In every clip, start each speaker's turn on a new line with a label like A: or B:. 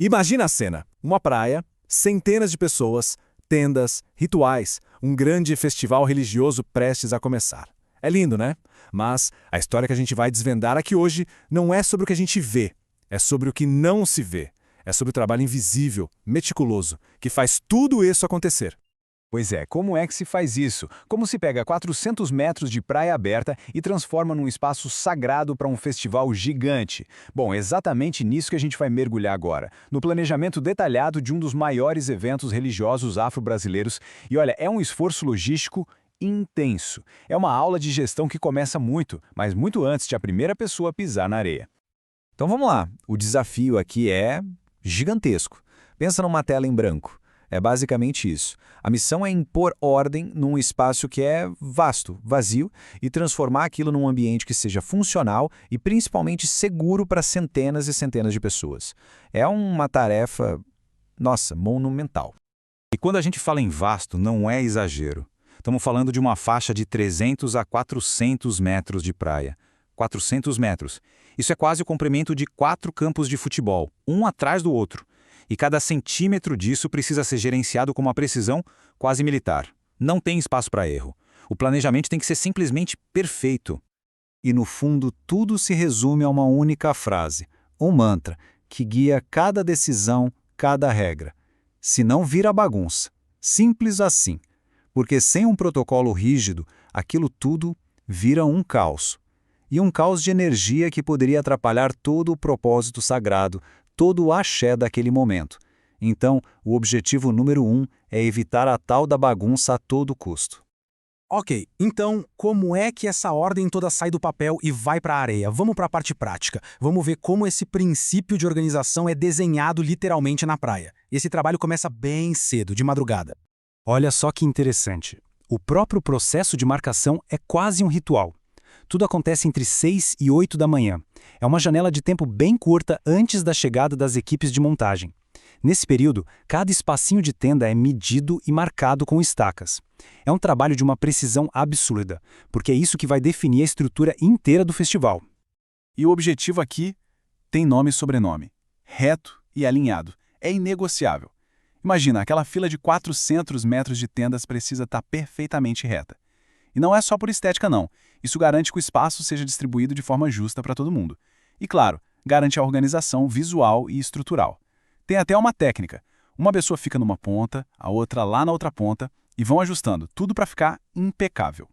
A: Imagina a cena: uma praia, centenas de pessoas, tendas, rituais, um grande festival religioso prestes a começar. É lindo, né? Mas a história que a gente vai desvendar aqui hoje não é sobre o que a gente vê, é sobre o que não se vê. É sobre o trabalho invisível, meticuloso, que faz tudo isso acontecer.
B: Pois é, como é que se faz isso? Como se pega 400 metros de praia aberta e transforma num espaço sagrado para um festival gigante? Bom, exatamente nisso que a gente vai mergulhar agora, no planejamento detalhado de um dos maiores eventos religiosos afro-brasileiros. E olha, é um esforço logístico intenso. É uma aula de gestão que começa muito, mas muito antes de a primeira pessoa pisar na areia. Então vamos lá, o desafio aqui é gigantesco. Pensa numa tela em branco. É basicamente isso. A missão é impor ordem num espaço que é vasto, vazio, e transformar aquilo num ambiente que seja funcional e principalmente seguro para centenas e centenas de pessoas. É uma tarefa, nossa, monumental. E quando a gente fala em vasto, não é exagero. Estamos falando de uma faixa de 300 a 400 metros de praia. 400 metros. Isso é quase o comprimento de 4 campos de futebol, um atrás do outro. E cada centímetro disso precisa ser gerenciado com uma precisão quase militar. Não tem espaço para erro. O planejamento tem que ser simplesmente perfeito. E no fundo, tudo se resume a uma única frase, um mantra, que guia cada decisão, cada regra. Se não vira bagunça. Simples assim. Porque sem um protocolo rígido, aquilo tudo vira um caos. E um caos de energia que poderia atrapalhar todo o propósito sagrado, todo o axé daquele momento. Então, o objetivo número 1 é evitar a tal da bagunça a todo custo.
C: Ok, então como é que essa ordem toda sai do papel e vai para a areia? Vamos para a parte prática. Vamos ver como esse princípio de organização é desenhado literalmente na praia. Esse trabalho começa bem cedo, de madrugada. Olha só que interessante. O próprio processo de marcação é quase um ritual. Tudo acontece entre 6 e 8 da manhã. É uma janela de tempo bem curta antes da chegada das equipes de montagem. Nesse período, cada espacinho de tenda é medido e marcado com estacas. É um trabalho de uma precisão absurda, porque é isso que vai definir a estrutura inteira do festival.
D: E o objetivo aqui tem nome e sobrenome. Reto e alinhado. É inegociável. Imagina, aquela fila de 400 metros de tendas precisa estar perfeitamente reta. E não é só por estética, não. Isso garante que o espaço seja distribuído de forma justa para todo mundo. E, claro, garante a organização visual e estrutural. Tem até uma técnica. Uma pessoa fica numa ponta, a outra lá na outra ponta, e vão ajustando, tudo para ficar impecável.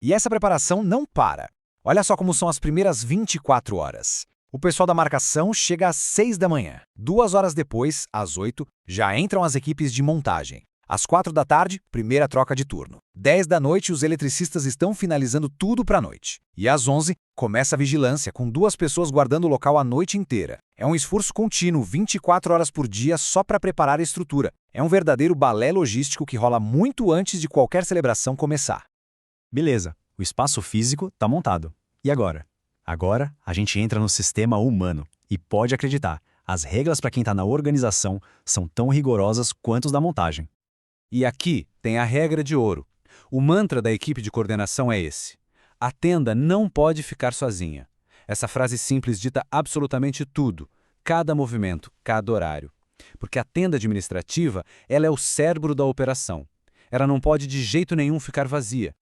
B: E essa preparação não para. Olha só como são as primeiras 24 horas. O pessoal da marcação chega às 6 da manhã. 2 horas depois, às 8, já entram as equipes de montagem. Às 4 da tarde, primeira troca de turno. 10 da noite, os eletricistas estão finalizando tudo para a noite. E às 11, começa a vigilância, com 2 pessoas guardando o local a noite inteira. É um esforço contínuo, 24 horas por dia, só para preparar a estrutura. É um verdadeiro balé logístico que rola muito antes de qualquer celebração começar.
E: Beleza, o espaço físico está montado. E agora? Agora, a gente entra no sistema humano. E pode acreditar, as regras para quem está na organização são tão rigorosas quanto as da montagem.
F: E aqui tem a regra de ouro. O mantra da equipe de coordenação é esse: a tenda não pode ficar sozinha. Essa frase simples dita absolutamente tudo, cada movimento, cada horário. Porque a tenda administrativa, ela é o cérebro da operação. Ela não pode de jeito nenhum ficar vazia.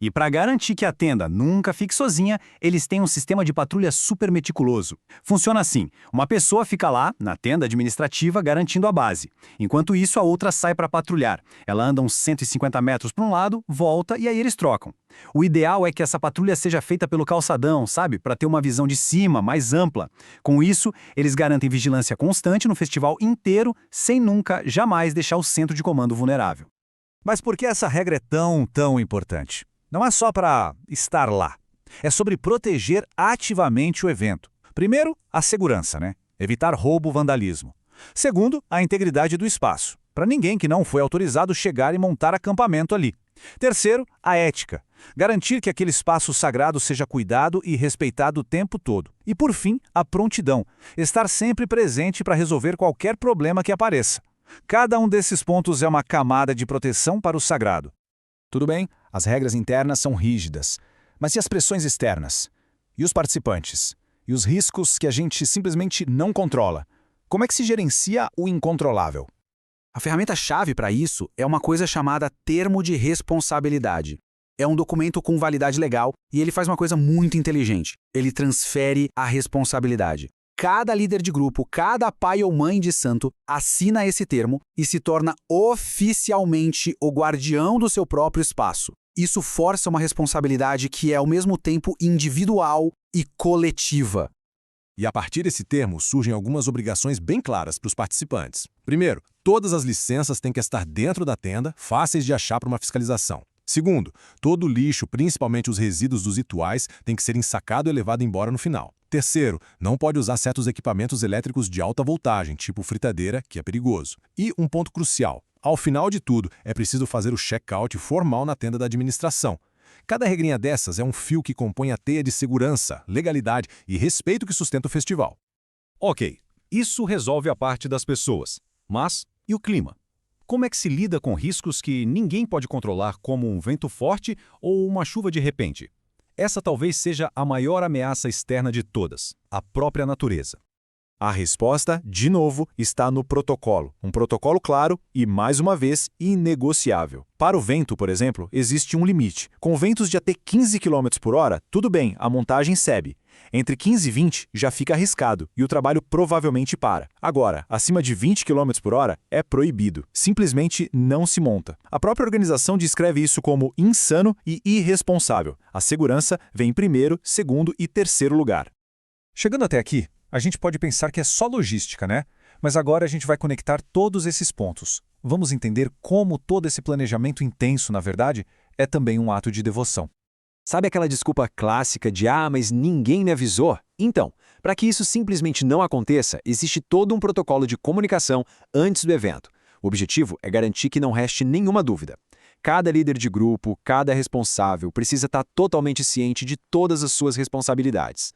E: E para garantir que a tenda nunca fique sozinha, eles têm um sistema de patrulha super meticuloso. Funciona assim: uma pessoa fica lá, na tenda administrativa, garantindo a base. Enquanto isso, a outra sai para patrulhar. Ela anda uns 150 metros para um lado, volta e aí eles trocam. O ideal é que essa patrulha seja feita pelo calçadão, sabe? Para ter uma visão de cima, mais ampla. Com isso, eles garantem vigilância constante no festival inteiro, sem nunca, jamais deixar o centro de comando vulnerável.
G: Mas por que essa regra é tão importante? Não é só para estar lá. É sobre proteger ativamente o evento. Primeiro, a segurança, né? Evitar roubo, vandalismo. Segundo, a integridade do espaço, para ninguém que não foi autorizado chegar e montar acampamento ali. Terceiro, a ética. Garantir que aquele espaço sagrado seja cuidado e respeitado o tempo todo. E por fim, a prontidão. Estar sempre presente para resolver qualquer problema que apareça. Cada um desses pontos é uma camada de proteção para o sagrado.
B: Tudo bem, as regras internas são rígidas. Mas e as pressões externas? E os participantes? E os riscos que a gente simplesmente não controla? como é que se gerencia o incontrolável?
C: A ferramenta-chave para isso é uma coisa chamada termo de responsabilidade. É um documento com validade legal e ele faz uma coisa muito inteligente. Ele transfere a responsabilidade. Cada líder de grupo, cada pai ou mãe de santo assina esse termo e se torna oficialmente o guardião do seu próprio espaço. Isso força uma responsabilidade que é ao mesmo tempo individual e coletiva.
A: E a partir desse termo surgem algumas obrigações bem claras para os participantes. Primeiro, todas as licenças têm que estar dentro da tenda, fáceis de achar para uma fiscalização. Segundo, todo o lixo, principalmente os resíduos dos rituais, tem que ser ensacado e levado embora no final. Terceiro, não pode usar certos equipamentos elétricos de alta voltagem, tipo fritadeira, que é perigoso. E um ponto crucial, ao final de tudo, é preciso fazer o check-out formal na tenda da administração. Cada regrinha dessas é um fio que compõe a teia de segurança, legalidade e respeito que sustenta o festival.
G: Ok, isso resolve a parte das pessoas. Mas e o clima? Como é que se lida com riscos que ninguém pode controlar, como um vento forte ou uma chuva de repente? Essa talvez seja a maior ameaça externa de todas, a própria natureza.
B: A resposta, de novo, está no protocolo. Um protocolo claro e, mais uma vez, inegociável. Para o vento, por exemplo, existe um limite. Com ventos de até 15 km por hora, tudo bem, a montagem segue. Entre 15 e 20 já fica arriscado e o trabalho provavelmente para. Agora, acima de 20 km por hora é proibido. Simplesmente não se monta. A própria organização descreve isso como insano e irresponsável. A segurança vem em primeiro, segundo e terceiro lugar.
H: Chegando até aqui, a gente pode pensar que é só logística, né? Mas agora a gente vai conectar todos esses pontos. Vamos entender como todo esse planejamento intenso, na verdade, é também um ato de devoção.
E: Sabe aquela desculpa clássica de mas ninguém me avisou? Então, para que isso simplesmente não aconteça, existe todo um protocolo de comunicação antes do evento. O objetivo é garantir que não reste nenhuma dúvida. Cada líder de grupo, cada responsável precisa estar totalmente ciente de todas as suas responsabilidades.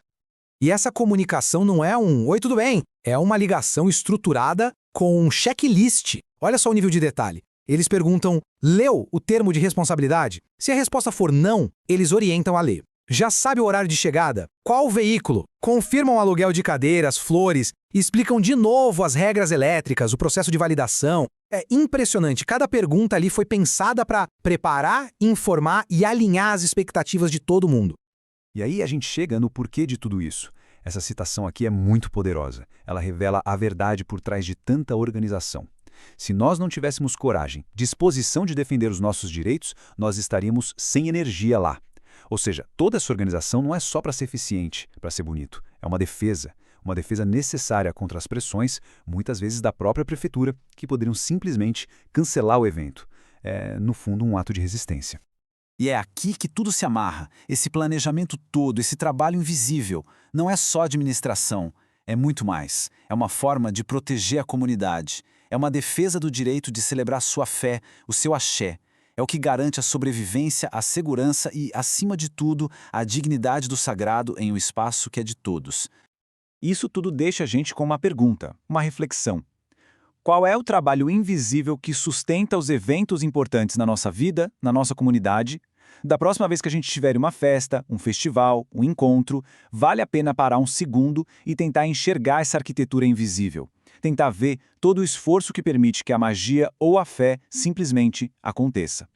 C: E essa comunicação não é um "Oi, tudo bem?", é uma ligação estruturada com um checklist. Olha só o nível de detalhe. Eles perguntam: leu o termo de responsabilidade? Se a resposta for não, eles orientam a ler. Já sabe o horário de chegada? Qual o veículo? Confirmam o aluguel de cadeiras, flores, e explicam de novo as regras elétricas, o processo de validação. É impressionante, cada pergunta ali foi pensada para preparar, informar e alinhar as expectativas de todo mundo.
B: E aí a gente chega no porquê de tudo isso. Essa citação aqui é muito poderosa. Ela revela a verdade por trás de tanta organização. Se nós não tivéssemos coragem, disposição de defender os nossos direitos, nós estaríamos sem energia lá. Ou seja, toda essa organização não é só para ser eficiente, para ser bonito. É uma defesa necessária contra as pressões, muitas vezes da própria prefeitura, que poderiam simplesmente cancelar o evento. É, no fundo, um ato de resistência.
F: E é aqui que tudo se amarra, esse planejamento todo, esse trabalho invisível. Não é só administração, é muito mais. É uma forma de proteger a comunidade. É uma defesa do direito de celebrar sua fé, o seu axé. É o que garante a sobrevivência, a segurança e, acima de tudo, a dignidade do sagrado em um espaço que é de todos.
B: Isso tudo deixa a gente com uma pergunta, uma reflexão. Qual é o trabalho invisível que sustenta os eventos importantes na nossa vida, na nossa comunidade? Da próxima vez que a gente tiver uma festa, um festival, um encontro, vale a pena parar um segundo e tentar enxergar essa arquitetura invisível. Tentar ver todo o esforço que permite que a magia ou a fé simplesmente aconteça.